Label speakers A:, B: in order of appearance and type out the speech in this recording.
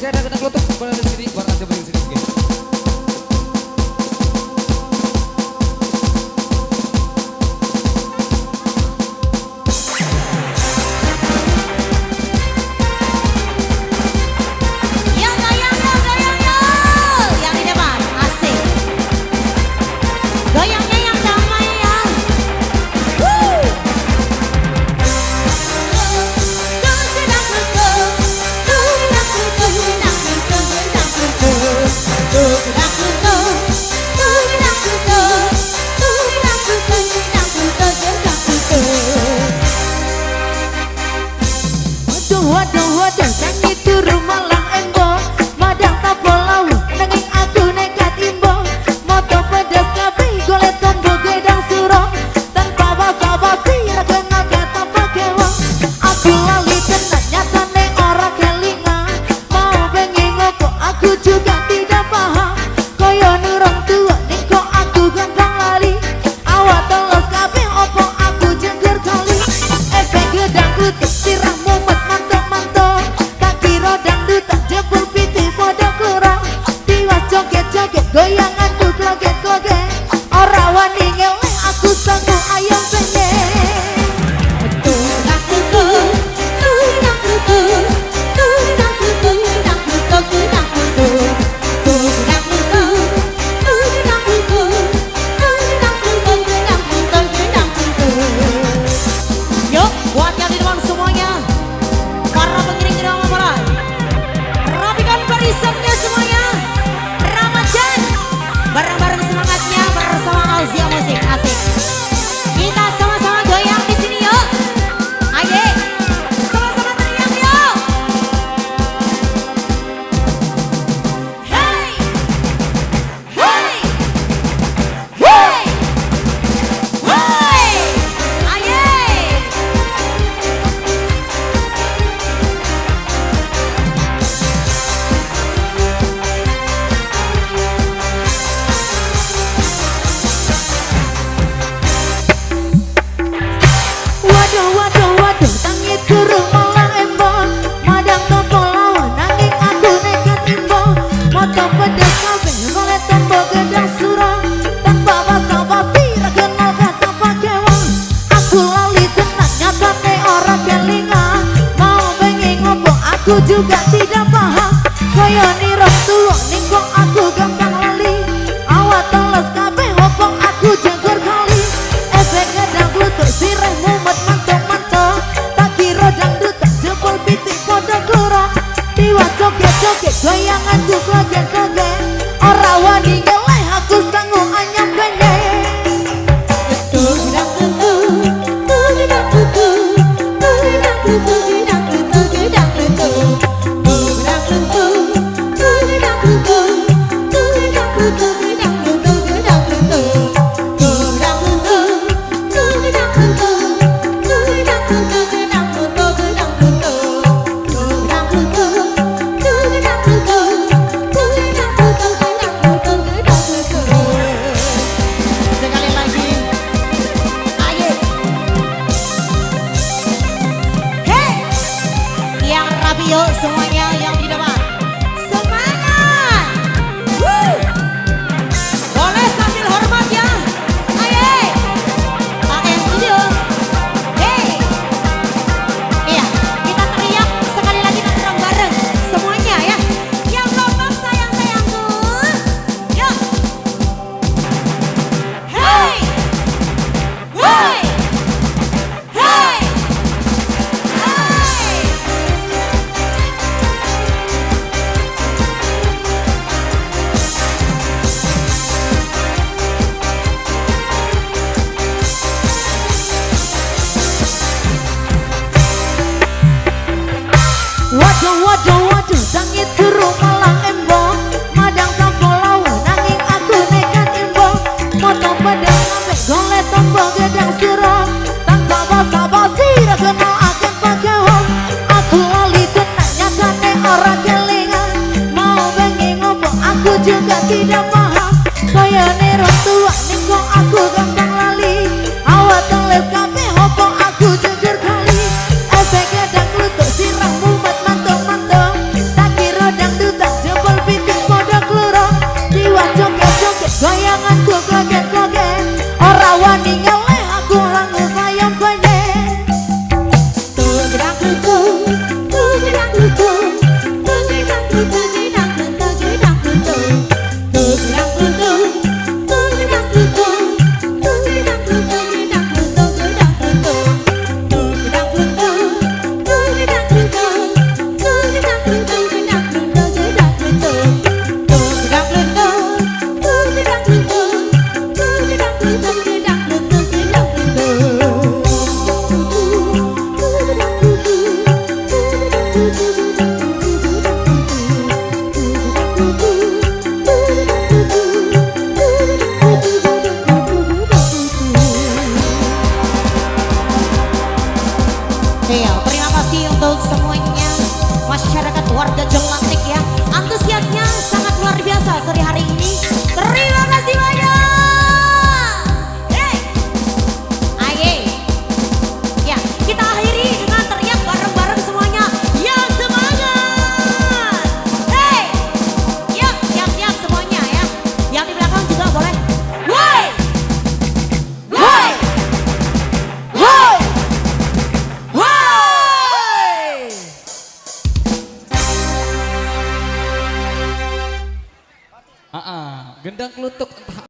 A: Masih ada kena kelutuk pada sini buat aja balik sini guys.
B: Waduh, sang itu rumalang embo, madang tapo lawu, nanging aku nekat imbo, moto pedas kabeh golek tombo gedang suro, tanpa basa-basi ra kenal kata pakewang, aku lali tenan nyatane ora kelingan, mau pengen ngopo aku juga tidak paham, koyo nurung tua ning kok aku gampang lali, awak teles kabeh opo aku jengger kali, efek gedang kutuk sirah mumet jebul piti podo kurang tiwas joget-joget goyangan ku kloget-kloget ora wani ngeleh aku sanggup ayam penyet yuk buat yang di depan semuanya para pengiring irama barat rapikan barisannya semuanya Ramadan bareng-bareng semangatnya bersama Auzia Musik asik kita sama-sama goyang di sini yuk ayo sama-sama teriak yuk hey hey hey hey ayo waduh, tangi turu malang embo, madang tombo lawan, nanging aku nekat imbo, moto pedas kabeh golek tombo gedang surang, tanpa basa-basi ra kenal kata pakewang, aku lali tenan nyatane ora kelingan, mau pengen ngopo aku juga tidak paham, koyo nirong tuwa ning kok aku gampang lali, awak teles kabeh opo aku jenggur kali, efek gedang klutuk sireh mumet mantuk-mantuk, tak kira dangdut tak jebol pitik podo kurang, tiwas joget-joget goyangan ku kloget-kloget, ora wani ngeleh aku sanggup anyam penyet. Sekali lagi, ayo, hey, yang rapi yuk semuanya yang di depan, semangat, boleh sambil hormat ya, ayo, AM Studio, hey, iya, kita teriak sekali lagi bareng-bareng semuanya ya, yang lompat sayang-sayangku, yuk. Hey! Hey! Hey! Hey! Waduh, tangi turu malang embo, madang tombo lawu, nanging aku nekat imbo, moto pedas kabeh golek tombo gedang surang, tanpa basa-basi ra kenal akan pakewang, aku lali tenan nyatane ora kelingan, mau pengen ngopo aku juga tidak paham, koyo nirong tua ning kok aku gampang lali, awak teles kabeh opo aku jujur kali, efek gedang klutuk sirah mumet mantuk-mantuk, tak kira dangdut Iya, terima kasih untuk semuanya masyarakat warga Jelantik ya. Antusiasnya sangat luar biasa sore hari ini. Terima kasih banyak. Hey, aye. Ya, kita akhiri dengan teriak bareng-bareng semuanya. Yang semangat. Hey, yuk, siap-siap semuanya ya. Yang di belakang juga boleh. Woi, woi, woi.
A: Gendang kelutuk.